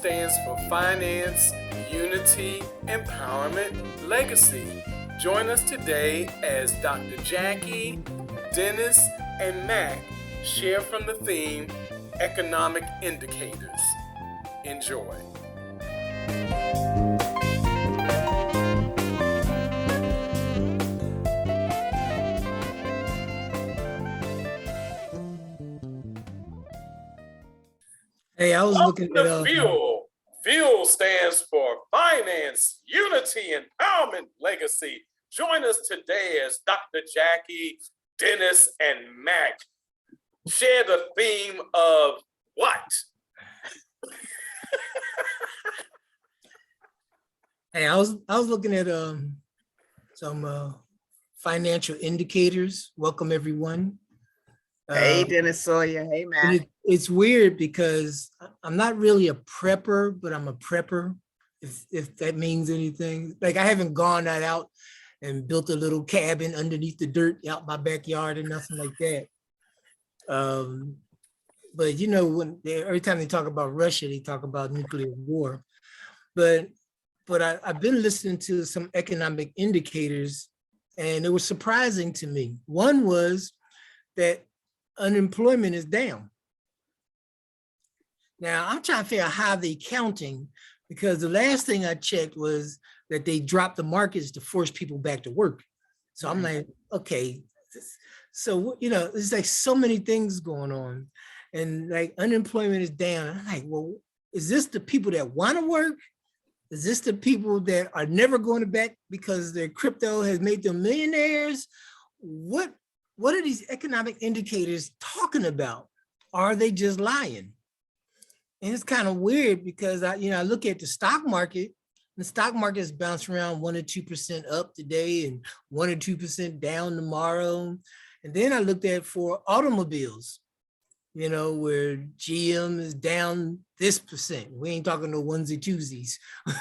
stands for Finance, Unity, Empowerment, Legacy. Join us today as Dr. Jackie, Dennis, and Mac share from the theme, Economic Indicators. Enjoy. Hey, I was looking at Fuel. Fuel stands for Finance, Unity, Empowerment, Legacy. Join us today as Dr. Jackie, Dennis, and Mac share the theme of what? Hey, I was looking at some financial indicators. Welcome everyone. Hey, Dennis Sawyer. Hey, Matt. It's weird because I'm not really a prepper, but I'm a prepper, if that means anything. Like I haven't gone out and built a little cabin underneath the dirt out my backyard or nothing like that. But you know, every time they talk about Russia, they talk about nuclear war. But I've been listening to some economic indicators, and it was surprising to me. One was that unemployment is down. Now, I'm trying to figure out how they're counting, because the last thing I checked was that they dropped the markets to force people back to work. So I'm like, okay, so, you know, there's like so many things going on, and like unemployment is down. I'm like, well, is this the people that want to work? Is this the people that are never going to back because their crypto has made them millionaires? What are these economic indicators talking about? Are they just lying? And it's kind of weird because I look at the stock market. The stock market has bounced around 1 or 2% up today and 1 or 2% down tomorrow. And then I looked at for automobiles, you know, where GM is down this percent. We ain't talking no onesie twosies.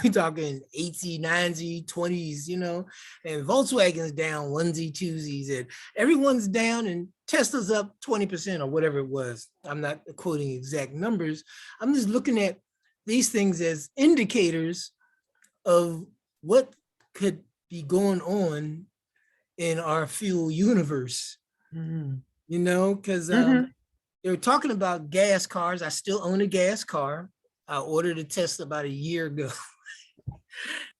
We're talking 8s, 9s, 20s, you know, and Volkswagen's down onesie twosies, and everyone's down, and Tesla's up 20% or whatever it was. I'm not quoting exact numbers. I'm just looking at these things as indicators of what could be going on in our fuel universe, you know, because they were talking about gas cars. I still own a gas car. I ordered a Tesla about a year ago,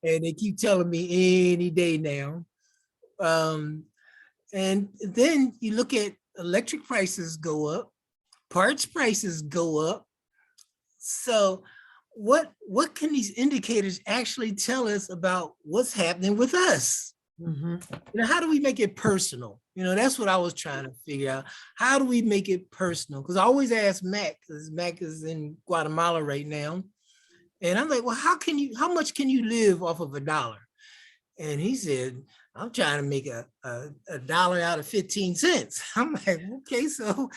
and they keep telling me any day now. And then you look at electric prices go up, parts prices go up. So what can these indicators actually tell us about what's happening with us? You know, how do we make it personal? You know, that's what I was trying to figure out. How do we make it personal? Because I always ask Mac, because Mac is in Guatemala right now. And I'm like, well, how much can you live off of $1? And he said, I'm trying to make a dollar out of 15 cents. I'm like, okay, so,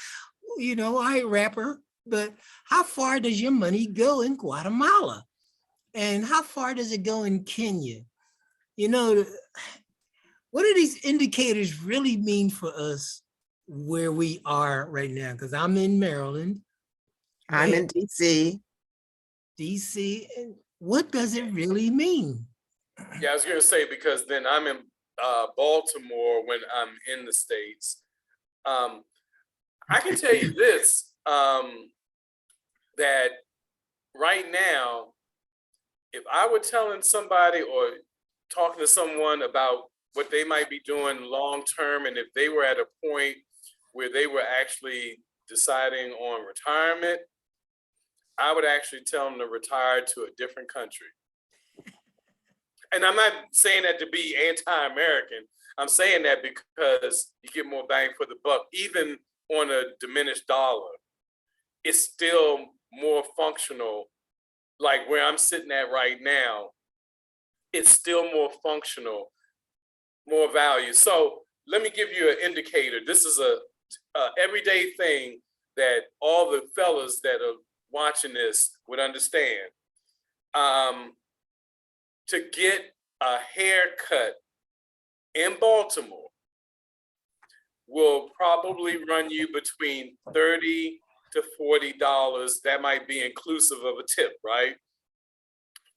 you know, I ain't rapper, but how far does your money go in Guatemala? And how far does it go in Kenya? You know, what do these indicators really mean for us where we are right now? Because I'm in Maryland. I'm in DC. DC, what does it really mean? Yeah, I was going to say, because then I'm in Baltimore when I'm in the States. I can tell you this, that right now, if I were telling somebody or talking to someone about what they might be doing long term, and if they were at a point where they were actually deciding on retirement, I would actually tell them to retire to a different country. And I'm not saying that to be anti-American. I'm saying that because you get more bang for the buck. Even on a diminished dollar, it's still more functional. Like where I'm sitting at right now, it's still more functional, more value. So let me give you an indicator. This is a everyday thing that all the fellas that are watching this would understand. To get a haircut in Baltimore will probably run you between $30 to $40. That might be inclusive of a tip, right?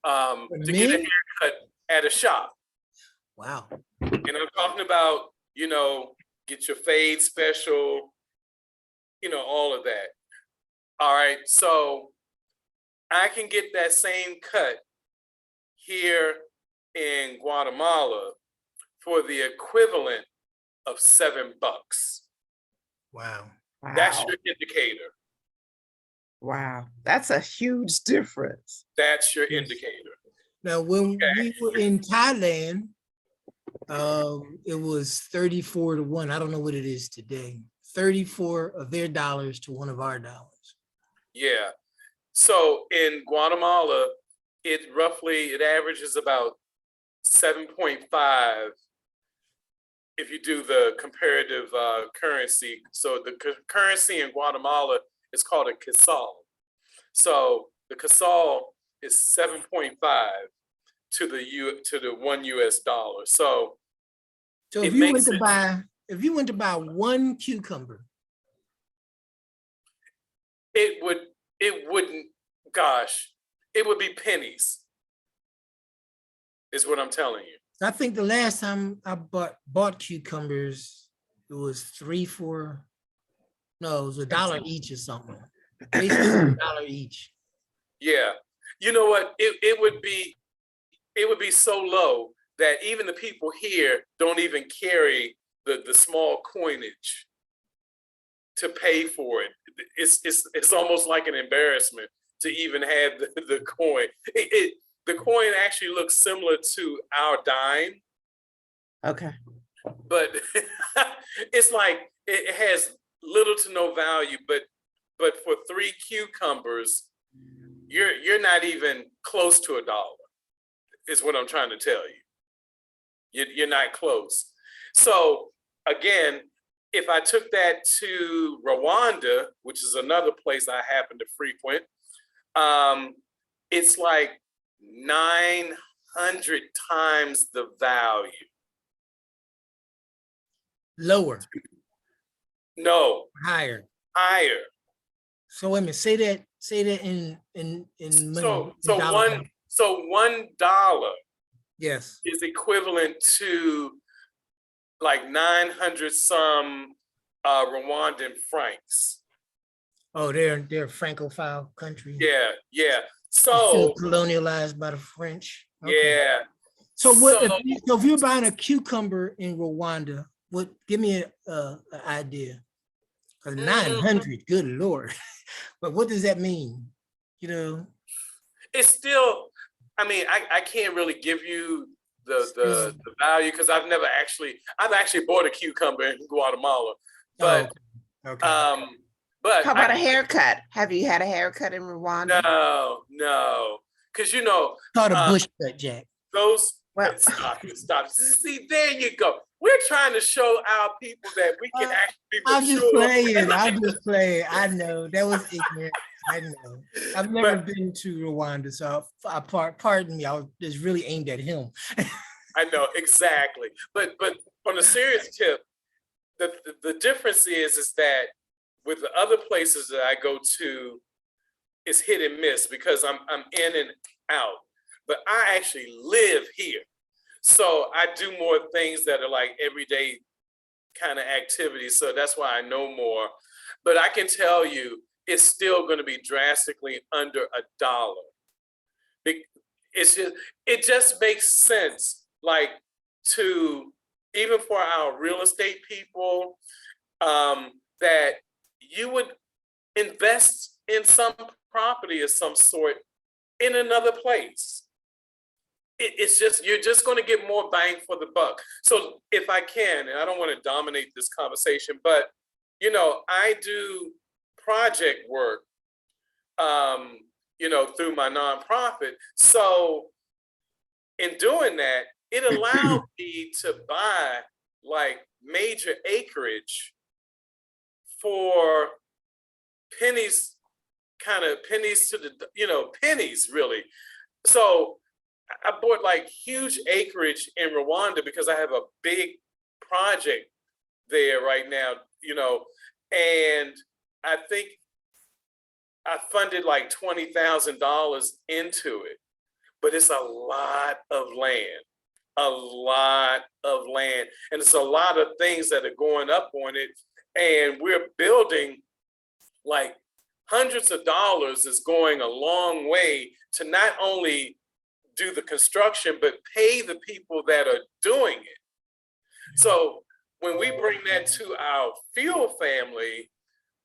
For to get a men? haircut at a shop. Wow. And I'm talking about, get your fade special, all of that. All right. So I can get that same cut here in Guatemala for the equivalent of $7. Wow. That's Wow. your indicator. Wow. That's a huge difference. That's your Yes. indicator. Now, when we were in Thailand, it was 34 to 1. I don't know what it is today. 34 of their dollars to one of our dollars. Yeah. So in Guatemala, it averages about 7.5 if you do the comparative currency. So the currency in Guatemala is called a 𝐄𝐂𝐎𝐍𝐿. So the 𝐄𝐂𝐎𝐍𝐿 is 7.5 to the $1. So if you went to buy one cucumber, it wouldn't, it would be pennies, is what I'm telling you. I think the last time I bought cucumbers, it was it was $1 each or something. Basically $1 each. Yeah. You know what? It would be so low that even the people here don't even carry the small coinage to pay for it. It's almost like an embarrassment to even have the coin. The coin actually looks similar to our dime, Okay. but it's like it has little to no value. But for 3 cucumbers, you're not even close to $1. Is what I'm trying to tell you. You're not close. So again, if I took that to Rwanda, which is another place I happen to frequent, it's like 900 times the value. Lower, No, higher. higher. So wait a minute, say that in money. So $1 Yes. is equivalent to like 900 some Rwandan francs. Oh, they're a Francophile country. Yeah. Still So colonialized by the French. Okay. yeah. So if you're buying a cucumber in Rwanda, give me an idea. 'Cause 900, good Lord. But what does that mean? It's still, I can't really give you the value because I've actually bought a cucumber in Guatemala. But okay. but How about a haircut? Have you had a haircut in Rwanda? No. Because Called a bush cut, Jack. those Well- stop. See, there you go. We're trying to show our people that we can actually be I'm just mature. playing. I know that was ignorant. I know. I've never been to Rwanda, so pardon me. I was just really aimed at him. I know, exactly. But on a serious tip, the difference is that with the other places that I go to, it's hit and miss because I'm in and out. But I actually live here. So I do more things that are like everyday kind of activities. So that's why I know more. But I can tell you, it's still going to be drastically under $1. It just makes sense, like even for our real estate people, that you would invest in some property of some sort in another place. It's just, you're just going to get more bang for the buck. So if I can, and I don't want to dominate this conversation, but I do project work, through my nonprofit. So in doing that, it allowed me to buy like major acreage for pennies to the, pennies really. So I bought like huge acreage in Rwanda because I have a big project there right now, and I think I funded like $20,000 into it. but it's a lot of land, a lot of land. And it's a lot of things that are going up on it. And we're building like hundreds of dollars is going a long way to not only do the construction, but pay the people that are doing it. So when we bring that to our field family,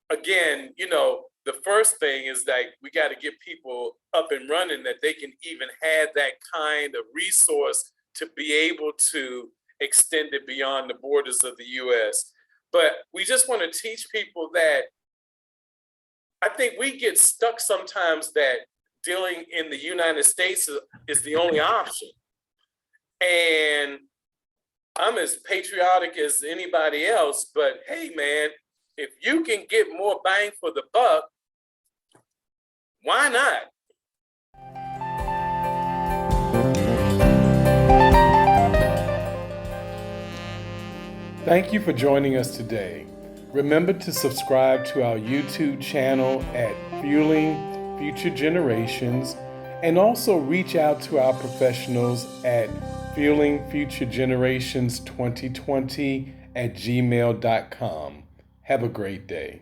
again, you know, the first thing is that we got to get people up and running, that they can even have that kind of resource to be able to extend it beyond the borders of the US. But we just want to teach people that I think we get stuck sometimes that dealing in the United States is the only option. And I'm as patriotic as anybody else, but hey, man, if you can get more bang for the buck, why not? Thank you for joining us today. Remember to subscribe to our YouTube channel at Fueling Future Generations, and also reach out to our professionals at fuelingfuturegenerations2020@gmail.com. Have a great day.